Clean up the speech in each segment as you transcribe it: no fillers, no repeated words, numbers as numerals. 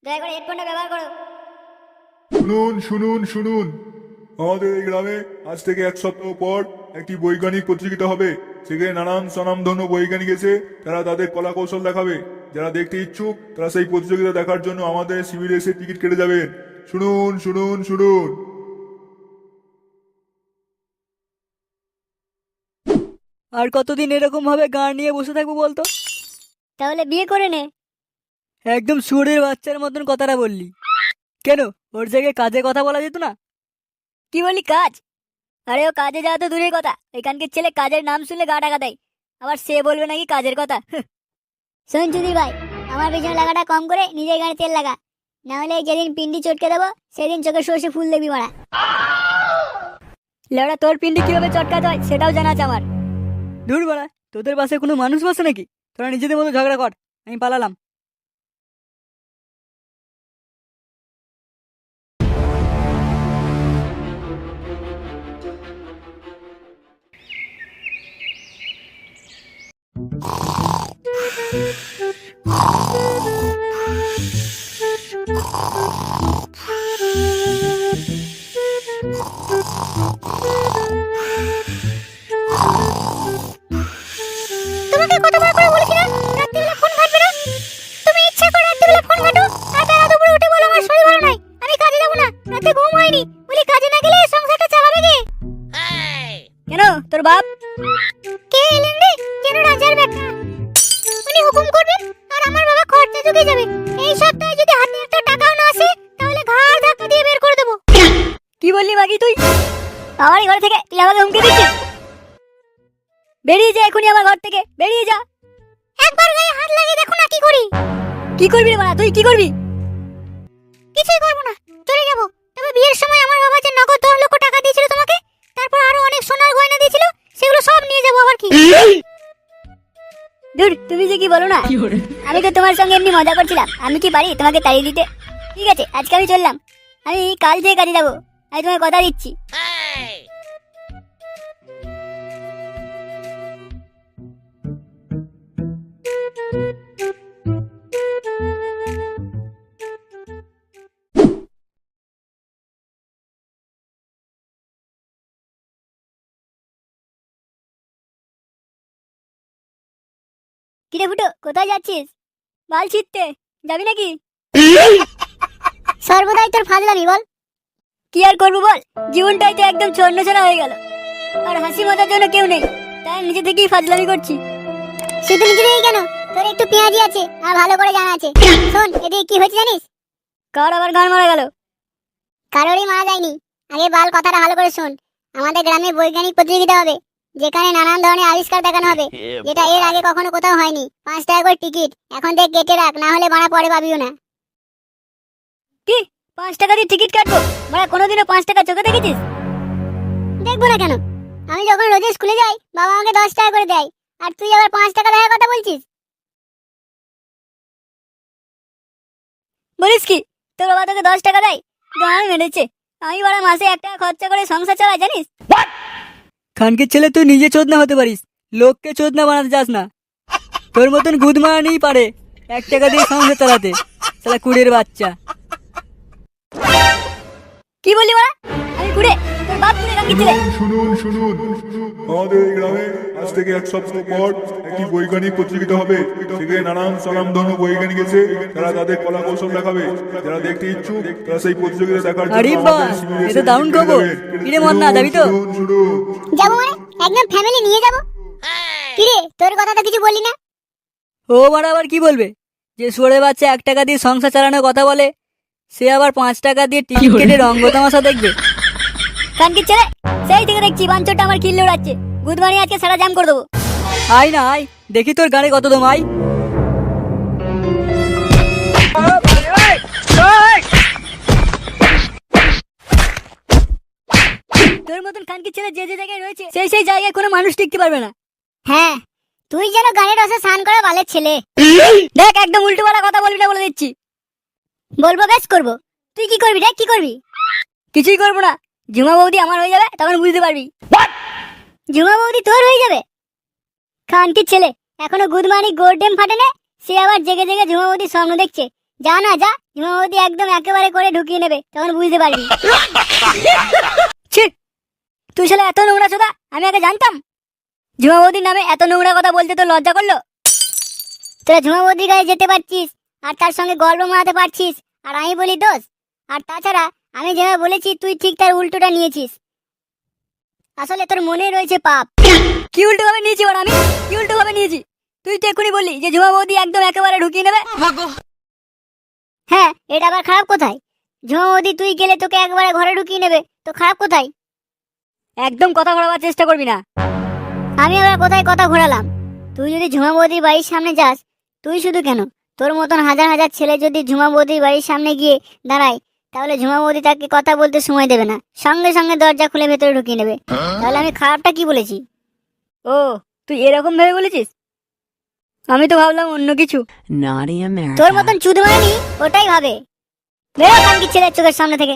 দয়া করে হেডফোনটা ব্যবহার করো। শুনুন শুনুন শুনুন, আমাদের এই গ্রামে আজ থেকে 1 সপ্তাহ পর একটি বৈজ্ঞানিক প্রতিযোগিতা হবে। সেখানে নানান স্বনামধন্য বৈজ্ঞানিক এসে তারা তাদের কলা কৌশল দেখাবে। যারা দেখতে ইচ্ছুক তারা সেই প্রতিযোগিতা দেখার জন্য আমাদের শিবিরে এসে টিকিট কেটে যাবেন। শুনুন শুনুন শুনুন। আর কতদিন এরকম ভাবে গান নিয়ে বসে থাকবো বলতো? তাহলে বিয়ে করে নে। একদম শুয়োরের বাচ্চার মতন কথাটা বললি কেন? ওর জায়গায় কাজে কথা বলা যেত না? কি বলি কাজ? আরে ও কাজে যাওয়া তো দূরের কথা, এখানকার ছেলে কাজের নাম শুনলে গা টাকা দেয়। আবার সে বলবে নাকি কাজের কথা। শোন চুদির ভাই, আমার পেছনে লাগাটা কম করে নিজের গাড়ি তেল লাগা, না হলে যেদিন পিন্ডি চটকে দেবো সেদিন চোখে সর্ষে ফুল দেখবি মারা। লেওড়া তোর পিন্ডি কিভাবে চটকাতে হয় সেটাও জানা আছে আমার। দূর বাড়া, তোদের পাশে কোনো মানুষ বসে নাকি? তোরা নিজেদের মতো ঝগড়া কর, আমি পালালাম। তোমাকে কতবার করে বলেছি না রাত্রিবেলা ফোন ঘাটবে না? তুমি ইচ্ছা করে রাত্রিবেলা ফোন ঘাটো আর বেলা দুপুরে উঠে বলো আমার শরীর ভালো নাই, আমি কাজে যাবো না, রাতে ঘুম হয়নি। বলি কাজে না গেলে সংসারটা চালাবে কে? কেন তোর বাপ? কে এলেন রে? কেন রাজার বেটা? উনি হুকুম করবেন আর আমার বাবা খরচা জুগে যাবে। এই সপ্তাহে যদি হাতে একটা টাকাও না আসে তাহলে ঘাড় ধাক্কা দিয়ে বের করে দেবো। কি বললি বাকি তুই? আমার ঘর থেকে তুই আমাকে হুমকি দিচ্ছিস? বেরিয়ে যা এখনই আমার ঘর থেকে, বেরিয়ে যা। একবার গায়ে হাত লাগিয়ে দেখো না কি করি। কি করবি রে বাড়া, তুই কি করবি? কিছুই করব না, চলে যাব। তবে বিয়ের সময় আমার বাবা যে নগদ 10 লক্ষ টাকা দিয়েছিল তোমাকে, তারপর আরো অনেক সোনার গয়না দিয়েছিল, সেগুলো সব নিয়ে যাব। আবার কি? দূর, তুমি যে কি বলো না। আমি তো তোমার সঙ্গে এমনি মজা করছিলাম, আমি কি পারি তোমাকে তাড়িয়ে দিতে? ঠিক আছে, আজকে আমি চললাম, আমি কাল থেকে কাজে যাবো, আমি তোমাকে কথা দিচ্ছি। কিরে ফুটো, কোথায় যাচ্ছিস? বাল ছিটতে যাবি নাকি? সর্বদাই তোর ফাজলামি বল। কি আর করবো বল, জীবনটাই তো একদম ছন্নছাড়া হয়ে গেল, আর হাসি মজার জন্য কেউ নেই, তাই নিজে থেকেই ফাজলামি করছি। শুধু নিজে থেকেই কেন, তোর একটু পেঁয়াজি আছে আর ভালো করে জানা আছে। শোন, এদিকে কি হয়েছে জানিস? কার আবার গান মারা গেল? কারোরই মারা যায়নি। আগে বাল কথাটা ভালো করে শোন। আমাদের গ্রামে বৈজ্ঞানিক প্রতিযোগিতা হবে, যেখানে নানান ধরনের আবিষ্কার দেখানো হবে, যেটা এর আগে কখনো কোথাও হয়নি। 5 টাকা করে টিকিট, এখন থেকে কেটে রাখ, না হলে বাড়া পরে পাবিও না। কি 5 টাকা দিয়ে টিকিট কাটবো? বাড়া কোনোদিনও 5 টাকা চোখে দেখেছিস? দেখবো না কেন? আমি যখন রোজ স্কুলে যাই বাবা আমাকে 10 টাকা করে দেয়, আর তুই আবার 5 টাকা দেওয়ার কথা বলছিস? বলিস কি, তোর বাবা তোকে 10 টাকা দেয়? গান মেরেছে। আমি বাড়া মাসে 1 টাকা খরচা করে সংসার চালাই, জানিস? খানকির ছেলে, তুই নিজে চোদনা হতে পারিস, লোককে চোদনা বানাতে চাস না। তোর মতন গুদ মারানিই পারে 1 টাকা দিয়ে সংসার চালাতে, শালা কুড়ের বাচ্চা। কি বললি বাড়া? আমি কুড়ে? তোর বাপ কুড়ে কাকি ছেলে? শুনুন শুনুন, আমাদের এই গ্রামে আজ থেকে 1 সপ্তাহ পর একটি বৈজ্ঞানিক প্রতিযোগিতা হবে। সেখানে নানান স্বনামধন্য বৈজ্ঞানিক এসে তারা তাদের কলা কৌশল দেখাবে। যারা দেখতে ইচ্ছুক তারা সেই প্রতিযোগিতা দেখার জন্য আরে আমাদের বাহ, শিবিরে এসে এটা দারুণ টিকিট কেটে খবর। যাবেন। কিরে মন্না, যাবি তো? শুনুন শুনুন। যাবো মানে একদম ফ্যামিলি নিয়ে যাবো। কি রে, তোর কথা তো কিছু বললি না? ও মারা আবার কি বলবে? যে শুয়োরের বাচ্চা 1 টাকা দিয়ে সংসার চালানোর কথা বলে, সে আবার 5 টাকা দিয়ে টিকিট কেটে রঙ্গ তামাশা দেখবে? কানকির ছেলে, সেই থেকে দেখছি বাঞ্চটা আমার কিল্লে উড়াচ্ছে। বুধবারই আজকে সারা জাম করে দেবো। আয় না আয়, দেখি তোর গানে কত দম। আয়। তোর মতন কানকির ছেলে যে যে জায়গায় রয়েছে, সেই সেই জায়গায় কোনো মানুষ টিকতে পারবে না। হ্যাঁ, তুই যেন গানের রসে স্নান করা বালের ছেলে। দেখ, একদম উল্টো পাল্টা কথা বলবি না, বলে দিচ্ছি। বলবো বেশ করবো। তুই কি করবি রে, কি করবি? কিছুই করবো না। ঝুমা বৌদি আমার হয়ে যাবে, তখন বুঝতে পারবি। ঝুমা বৌদি তোর হয়ে যাবে? কানকির ছেলে, এখনো গুদমানি গোল্ডেম ফাটেনে, সে আবার জেগে জেগে ঝুমা বৌদির স্বপ্ন দেখছে। যা না যা, ঝুমা বৌদি একদম একেবারে করে ঢুকিয়ে নেবে, তখন বুঝতে পারবি। ছি, তুই শালা এত নোংরা চোদা, আমি আগে জানতাম। ঝুমা বৌদির নামে এত নোংরা কথা বলতে তো লজ্জা করলো। তোরা ঝুমা বৌদির গায়ে যেতে পারছিস, আর তার সঙ্গে গল্প মারাতে পারছিস, আর আমি বলি দোষ। আর তাছাড়া আমি যেভাবে বলেছি তুই ঠিক তার উল্টোটা নিয়েছিস। আসলে তোর মনে রয়েছে পাপ। কি উল্টো ভাবে নিয়েছি বড় আমি? কি উল্টো ভাবে নিয়েছি? তুই তো এক্ষুনি বললি যে ঝুমা বৌদি একদম একেবারে ঢুকিয়ে নেবে। হ্যাঁ, এটা আবার খারাপ কোথায়? ঝুমা বৌদি তুই গেলে তোকে একবারে ঘরে ঢুকিয়ে নেবে, তো খারাপ কোথায়? একদম কথা ঘোরাবার চেষ্টা করবি না। আমি আবার কোথায় কথা ঘোরালাম? তুই যদি ঝুমা বৌদির বাড়ির সামনে যাস, তুই শুধু কেন, তোর মতন হাজার হাজার ছেলে যদি ঝুমা বৌদির বাড়ির সামনে গিয়ে দাঁড়ায়, তাহলে ঝুমা বৌদি তাকে কথা বলতে সময় দেবে না, সঙ্গে সঙ্গে দরজা খুলে ভেতরে ঢুকিয়ে নেবে। তাহলে আমি খারাপটা কি বলেছি? ও, তুই এরকম ভেবে বলেছিস? আমি তো ভাবলাম অন্য কিছু। Naughty America. তোর মতন চুদ মারানি ওটাই ভাবে। বেরো কানকি ছেলের চোখের সামনে থেকে।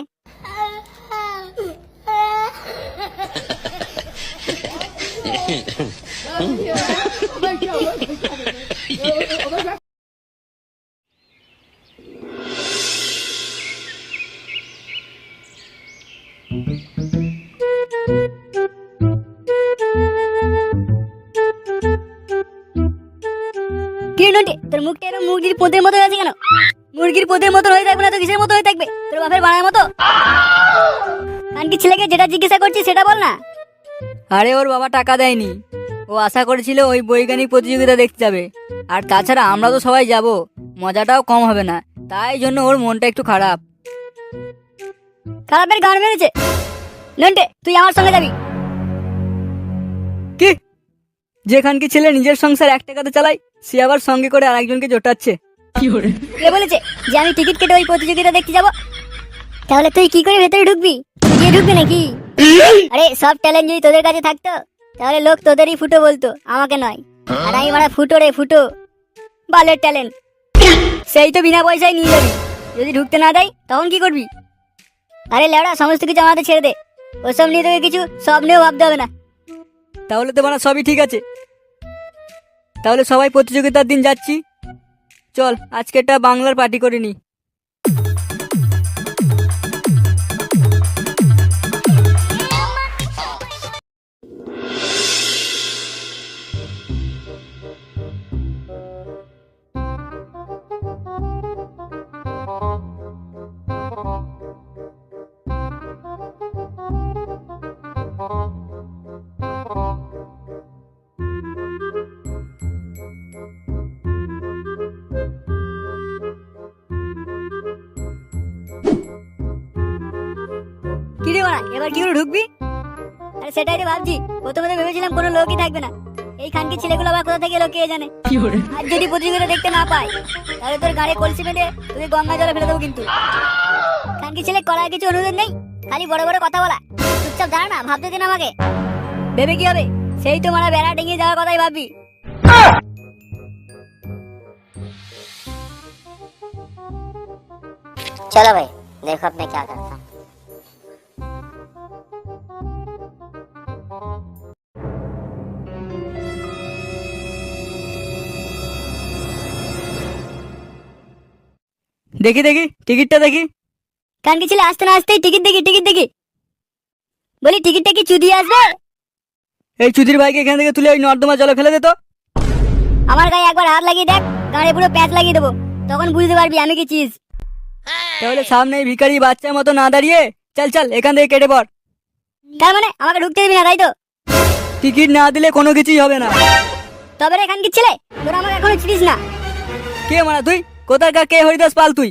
কি রে নন্টে, তোর মুখটা এরকম মুরগির পোদের মতো আছে কেন? মুরগির পোদের মতো হয়ে থাকবে না তো কিসের মতো হয়ে থাকবে? তোর বাপের বানার মতো। কানকি ছেলেকে যেটা জিজ্ঞাসা করছিস সেটা বল না। আরে ওর বাবা টাকা দেয়নি, ও আশা করেছিল ওই বৈজ্ঞানিক প্রতিযোগিতা দেখতে যাবে। আর তাছাড়া আমরা তো সবাই যাব, মজাটাও কম হবে না, তাই জন্য ওর মনটা একটু খারাপ। খারাপের গান মেরেছে। নন্টে, তুই আমার সঙ্গে যাবি। কি? যেখানকি ছেলে নিজের সংসার এক টাকাতে চালায়, সে আবার সঙ্গে করে আরেকজনকে জোটাচ্ছে। কে বলেছে যে আমি টিকিট কেটে ওই প্রতিযোগিতা দেখতে যাব? তাহলে তুই কি করে ভেতরে ঢুকবি? তুই গিয়ে ঢুকবি নাকি? আরে সব ট্যালেন্ট যদি তোদের কাছে থাকতো, তাহলে লোক তোদেরই ফুটো বলতো, আমাকে নয়। আর আমি মানে ফুটো রে ফুটো, বালের ট্যালেন্ট। সেই তো বিনা পয়সায় নিয়ে যাবি, যদি ঢুকতে না দেয় তখন কি করবি? আরে লেওড়া সমস্ত কিছু আমাদের ছেড়ে দে, ওসব নিয়ে তোকে কিছু সব নিয়েও ভাবতে হবে না। তাহলে তো মানে সবই ঠিক আছে। তাহলে সবাই প্রতিযোগিতার দিন যাচ্ছি। চল আজকে একটা বাংলার পার্টি করে নি। কি রে বাড়া, এবার কি করে ঢুকবি? আরে সেটাই রে ভাবছি, প্রথমে তো ভেবেছিলাম কোনো লোকই থাকবে না। এই খানকি ছেলেগুলো আবার কোথা থেকে এলো কে জানে। আর যদি প্রতিযোগিতা দেখতে না পাই, তাহলে তোর গাড়ি কলসি বেঁধে তুই গঙ্গা জলে ফেলে দেবো কিন্তু। খানকি ছেলে করার কিছু অনুরোধ নেই, খালি বড় বড় কথা বলা। চুপচাপ দাঁড়া না, ভাবতে দিন আমাকে। ভেবে কি হবে? সেই তো মারা বেড়া ডেঙিয়ে যাওয়ার কথাই ভাববি। चलो भाई, देखो अब मैं क्या करता हूँ। দেখি দেখি টিকিটটা দেখি। কানকি ছেলে আসতে না আসতেই টিকিট দেখি টিকিট দেখি। বলি টিকিটটা কি চুদিয়ে আসবে? এই চুদির ভাইকে এখান থেকে তুলে ওই নর্দমা জলে ফেলে দে তো। আমার গায়ে একবার হাত লাগিয়ে দেখ, গাড়ি পুরো প্যাঁচ লাগিয়ে দেবো, তখন বুঝতে পারবি আমি কি চিজ। তাহলে সামনে এই ভিখারি বাচ্চার মতো না দাঁড়িয়ে চল চল এখান থেকে কেটে পড়। তার মানে আমাকে ঢুকতে দিবি না, তাই তো? টিকিট না দিলে কোনো কিছুই হবে না। তবে রে খানকি ছেলে, তোরা আমাকে এখনো চিনিস না। কে মানা তুই? কোথাকার কে হরিদাস পাল তুই?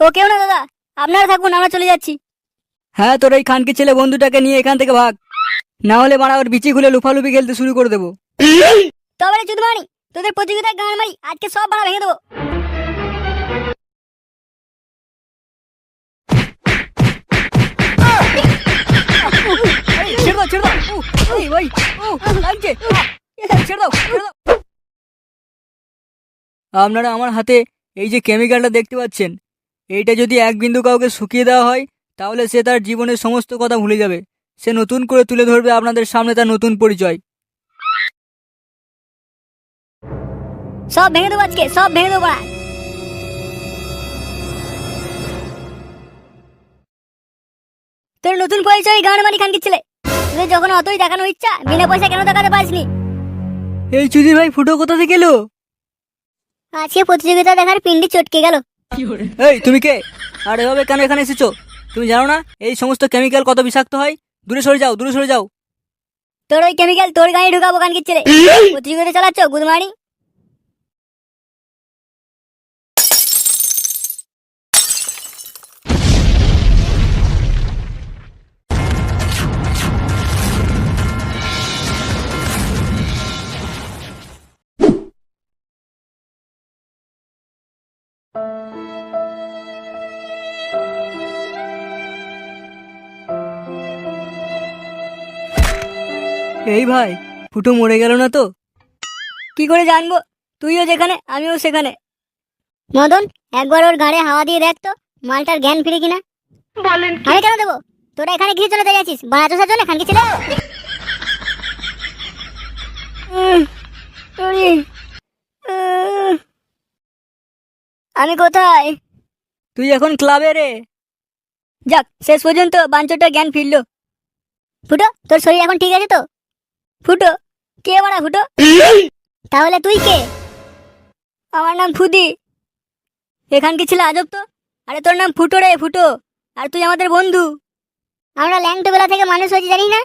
ও কেউ না দাদা, আপনারা থাকুন, আমরা চলে যাচ্ছি। হ্যাঁ, তোর এই খানকি ছেলে বন্ধুটাকে নিয়ে এখান থেকে ভাগ, না হলে মারা ওর বিচি খুলে লুফালুফি খেলতে শুরু করে দেবো। তবে রে চুদমানি, তোদের প্রতিযোগিতায় গান মারি, আজকে সব ভাড়া ভেঙে দেবো। ছেড়ে দাও ছেড়ে দাও। ওই ওই ও লাগছে, ছেড়ে দাও ছেড়ে দাও। আপনারা আমার হাতে এই যে কেমিক্যালটা দেখতে পাচ্ছেন, এইটা যদি এক বিন্দু কাউকে শুকিয়ে দেওয়া হয়, তাহলে সে তার জীবনের সমস্ত কথা ভুলে যাবে। সে নতুন করে তুলে ধরবে আপনাদের সামনে তার নতুন পরিচয়। সব ভেঙে দেবো আজকে, সব ভেঙে দেবো বাড়া। তোর নতুন পরিচয় গান মারি খানকির ছেলে। তোদের যখন অতই দেখানো ইচ্ছা, বিনা পয়সা কেন দেখাতে পারিসনি? এই চুদির ভাই ফুটো কোথা থেকে এলো? আজকে প্রতিযোগিতা দেখার পিন্ডি চটকে গেল। এই তুমি কে? আর এভাবে কেন এখানে এসেছো? তুমি জানো না এই সমস্ত কেমিক্যাল কত বিষাক্ত হয়? দূরে সরে যাও, দূরে সরে যাও। তোর ওই কেমিক্যাল তোর গায়ে ঢুকাবো কানকির ছেলে। প্রতিযোগিতা চালাচ্ছ গুদমানি? এই ভাই, ফুটো মরে গেল না তো? কি করে জানবো? তুইও যেখানে আমিও সেখানে। মদন, একবার ওর গাড়ে হাওয়া দিয়ে দেখ তো মালটার জ্ঞান ফিরে কিনা। আমি কেন দেবো? তোরা এখানে কিসের জন্য দাঁড়িয়ে আছিস? বাড়া চোষার জন্য খানকি ছেলে? ওরে, আমি কোথায়? তুই এখন ক্লাবে রে। যাক, শেষ পর্যন্ত বাঞ্চটার জ্ঞান ফিরলো। ফুটো, তোর শরীর এখন ঠিক আছে তো? ফুটো? কে বাড়া ফুটো? তাহলে তুই কে? আমার নাম ফুদি। এখানকি ছিল আজব তো। আরে তোর নাম ফুটো রে, ফুটো। আর তুই আমাদের বন্ধু। আমরা ল্যাংটোবেলা থেকে মানুষ হয়েছি জানিস না?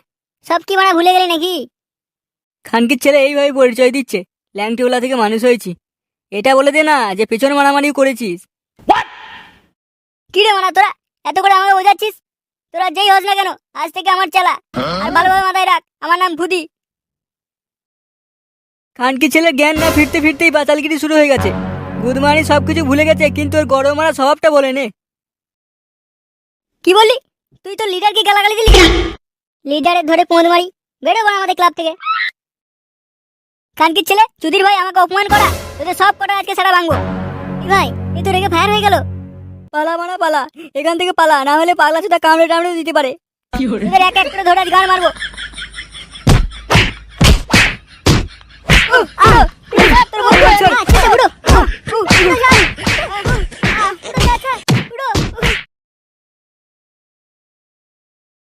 সব কি মারা ভুলে গেলি নাকি? খানকির ছেলে এইভাবে পরিচয় দিচ্ছে, ল্যাংটিওলা থেকে মানুষ হয়েছি। এটা বলে দে না যে পেছনে মারামারিও করেছিস। কি রে মারা, তোরা এত করে আমাকে বোঝাচ্ছিস? তোরা যেই হোস না কেন, আজ থেকে আমার চালা। আর ভালোভাবে মাথায় রাখ, আমার নাম ফুদি। খানকির ছেলের জ্ঞান না ফিরতে ফিরতেই বাচালগিরি শুরু হয়ে গেছে। গুদমানি সবকিছু ভুলে গেছে, কিন্তু ওর গরম মারা স্বভাবটা বলে নে। কি বললি? তুই তো লিডারকে গালাগালি দিলি? লিডারের ধরে পোঁদ মারি, বেরো বড় আমাদের ক্লাব থেকে। কানকির ছেলে, চুদির ভাই আমাকে অপমান করা, তোদের সব কটা আজকে সেটা ভাঙবো। কি ভাই, এই তো রেগে ফায়ার হয়ে গেল। পালা মারা পালা, এখান থেকে পালা, না হলে পাগলা চোদা কামড়ে টামড়ে দিতে পারে। তোদের এক এক করে ধরে আজ গান মারবো।